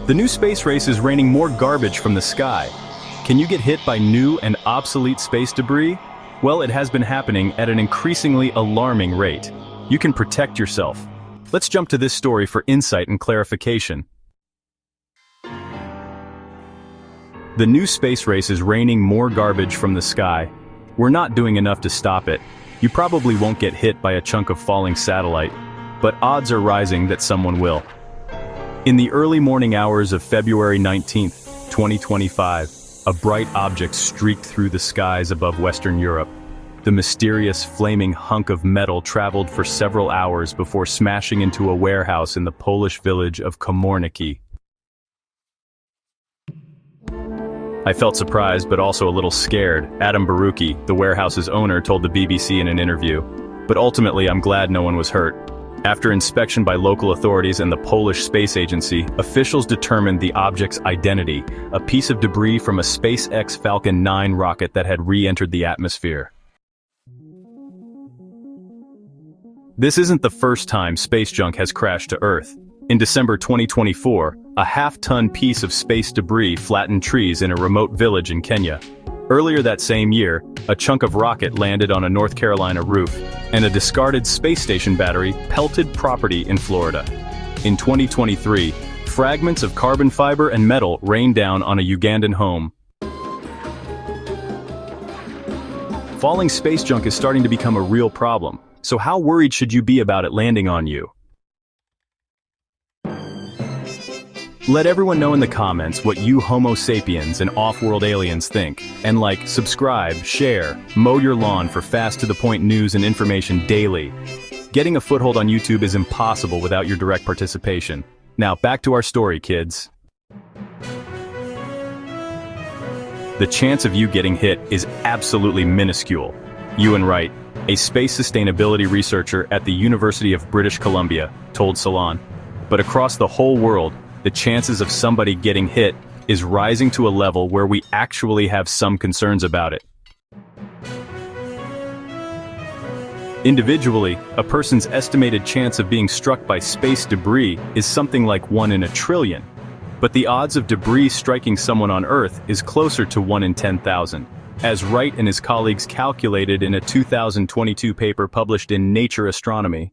The new space race is raining more garbage from the sky. Can you get hit by new and obsolete space debris? Well, it has been happening at an increasingly alarming rate. You can protect yourself. Let's jump to this story for insight and clarification. The new space race is raining more garbage from the sky. We're not doing enough to stop it. You probably won't get hit by a chunk of falling satellite, but odds are rising that someone will. In the early morning hours of February 19, 2025, a bright object streaked through the skies above Western Europe. The mysterious, flaming hunk of metal traveled for several hours before smashing into a warehouse in the Polish village of Komorniki. I felt surprised but also a little scared. Adam Baruki, the warehouse's owner, told the BBC in an interview. But ultimately, I'm glad no one was hurt. After inspection by local authorities and the Polish Space Agency, officials determined the object's identity, a piece of debris from a SpaceX Falcon 9 rocket that had re-entered the atmosphere. This isn't the first time space junk has crashed to Earth. In December 2024, a half-ton piece of space debris flattened trees in a remote village in Kenya. Earlier that same year, a chunk of rocket landed on a North Carolina roof, and a discarded space station battery pelted property in Florida. In 2023, fragments of carbon fiber and metal rained down on a Ugandan home. Falling space junk is starting to become a real problem, so how worried should you be about it landing on you? Let everyone know in the comments what you Homo sapiens and off-world aliens think, and like, subscribe, share, mow your lawn for fast-to-the-point news and information daily. Getting a foothold on YouTube is impossible without your direct participation. Now back to our story, kids. The chance of you getting hit is absolutely minuscule. Ewan Wright, a space sustainability researcher at the University of British Columbia, told Salon. But across the whole world, the chances of somebody getting hit is rising to a level where we actually have some concerns about it. Individually, a person's estimated chance of being struck by space debris is something like 1 in a trillion. But the odds of debris striking someone on Earth is closer to 1 in 10,000, as Wright and his colleagues calculated in a 2022 paper published in Nature Astronomy.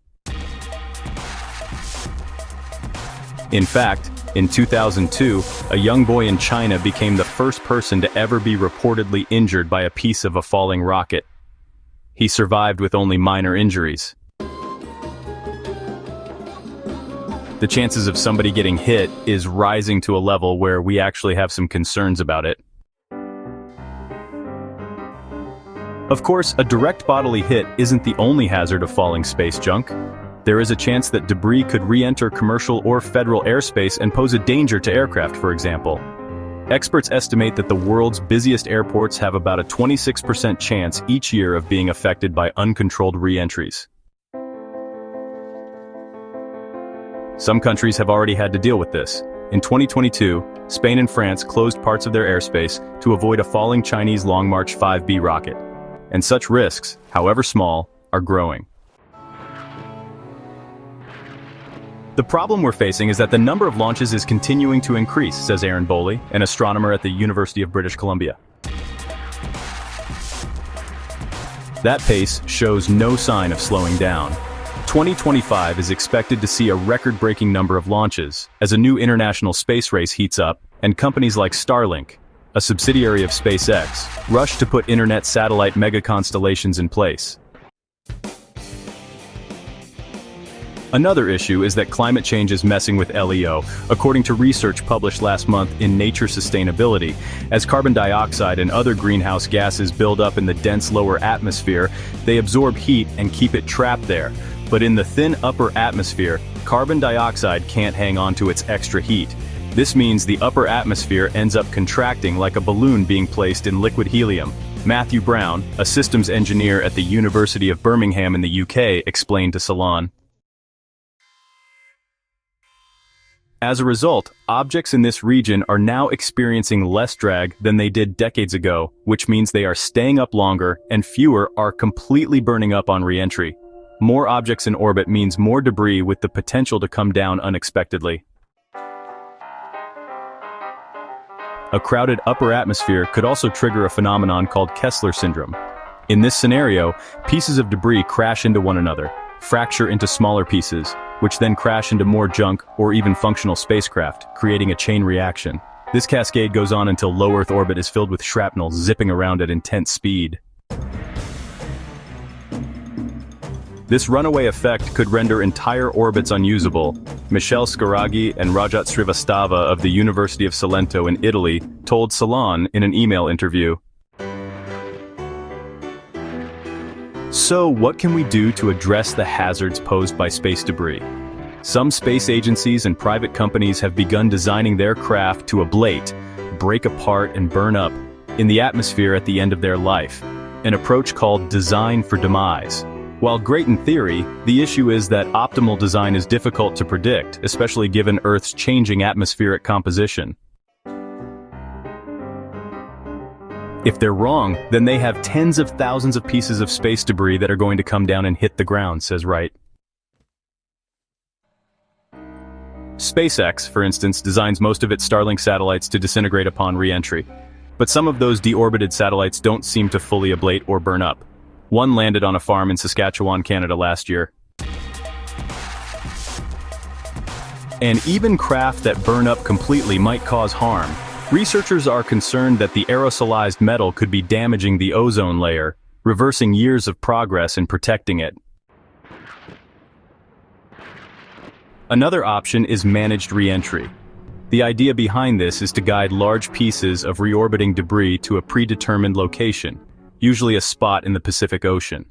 In fact, in 2002, a young boy in China became the first person to ever be reportedly injured by a piece of a falling rocket. He survived with only minor injuries. The chances of somebody getting hit is rising to a level where we actually have some concerns about it. Of course, a direct bodily hit isn't the only hazard of falling space junk. There is a chance that debris could re-enter commercial or federal airspace and pose a danger to aircraft, for example. Experts estimate that the world's busiest airports have about a 26% chance each year of being affected by uncontrolled re-entries. Some countries have already had to deal with this. In 2022, Spain and France closed parts of their airspace to avoid a falling Chinese Long March 5B rocket. And such risks, however small, are growing. The problem we're facing is that the number of launches is continuing to increase, says Aaron Boley, an astronomer at the University of British Columbia. That pace shows no sign of slowing down. 2025 is expected to see a record-breaking number of launches, as a new international space race heats up, and companies like Starlink, a subsidiary of SpaceX, rush to put internet satellite mega-constellations in place. Another issue is that climate change is messing with LEO, according to research published last month in Nature Sustainability. As carbon dioxide and other greenhouse gases build up in the dense lower atmosphere, they absorb heat and keep it trapped there. But in the thin upper atmosphere, carbon dioxide can't hang on to its extra heat. This means the upper atmosphere ends up contracting like a balloon being placed in liquid helium. Matthew Brown, a systems engineer at the University of Birmingham in the UK, explained to Salon. As a result, objects in this region are now experiencing less drag than they did decades ago, which means they are staying up longer and fewer are completely burning up on re-entry. More objects in orbit means more debris with the potential to come down unexpectedly. A crowded upper atmosphere could also trigger a phenomenon called Kessler Syndrome. In this scenario, pieces of debris crash into one another, fracture into smaller pieces, which then crash into more junk or even functional spacecraft, creating a chain reaction. This cascade goes on until low Earth orbit is filled with shrapnel zipping around at intense speed. This runaway effect could render entire orbits unusable. Michele Scaraghi and Rajat Srivastava of the University of Salento in Italy told Salon in an email interview. So, what can we do to address the hazards posed by space debris? Some space agencies and private companies have begun designing their craft to ablate, break apart and burn up in the atmosphere at the end of their life, an approach called design for demise. While great in theory, the issue is that optimal design is difficult to predict, especially given Earth's changing atmospheric composition. If they're wrong, then they have tens of thousands of pieces of space debris that are going to come down and hit the ground, says Wright. SpaceX, for instance, designs most of its Starlink satellites to disintegrate upon re-entry. But some of those deorbited satellites don't seem to fully ablate or burn up. One landed on a farm in Saskatchewan, Canada last year. And even craft that burn up completely might cause harm. Researchers are concerned that the aerosolized metal could be damaging the ozone layer, reversing years of progress in protecting it. Another option is managed re-entry. The idea behind this is to guide large pieces of reorbiting debris to a predetermined location, usually a spot in the Pacific Ocean.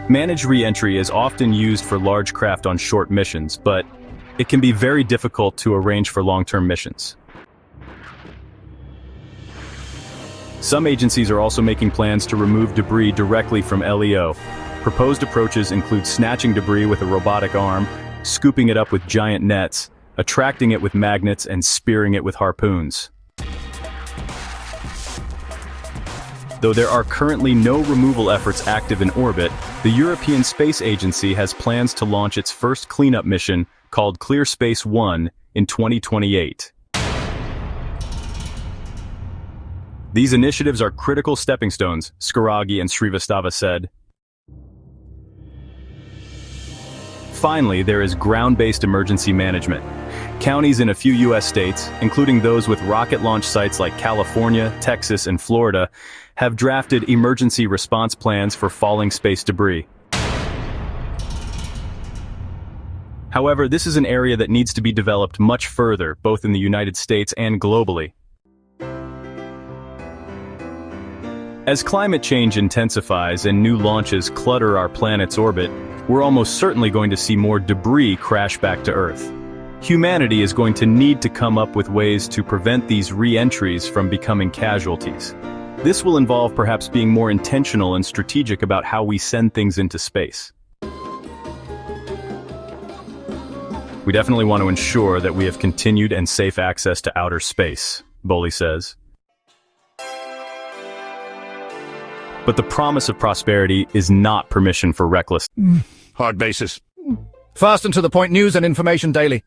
Managed re-entry is often used for large craft on short missions, but it can be very difficult to arrange for long-term missions. Some agencies are also making plans to remove debris directly from LEO. Proposed approaches include snatching debris with a robotic arm, scooping it up with giant nets, attracting it with magnets, and spearing it with harpoons. Though there are currently no removal efforts active in orbit, the European Space Agency has plans to launch its first cleanup mission, called Clear Space 1, in 2028. These initiatives are critical stepping stones, Scaraghi and Srivastava said. Finally, there is ground-based emergency management. Counties in a few U.S. states, including those with rocket launch sites like California, Texas, and Florida, have drafted emergency response plans for falling space debris. However, this is an area that needs to be developed much further, both in the United States and globally. As climate change intensifies and new launches clutter our planet's orbit, we're almost certainly going to see more debris crash back to Earth. Humanity is going to need to come up with ways to prevent these re-entries from becoming casualties. This will involve perhaps being more intentional and strategic about how we send things into space. We definitely want to ensure that we have continued and safe access to outer space, Boley says. But the promise of prosperity is not permission for reckless. Hard basis. Fast and to the point news and information daily.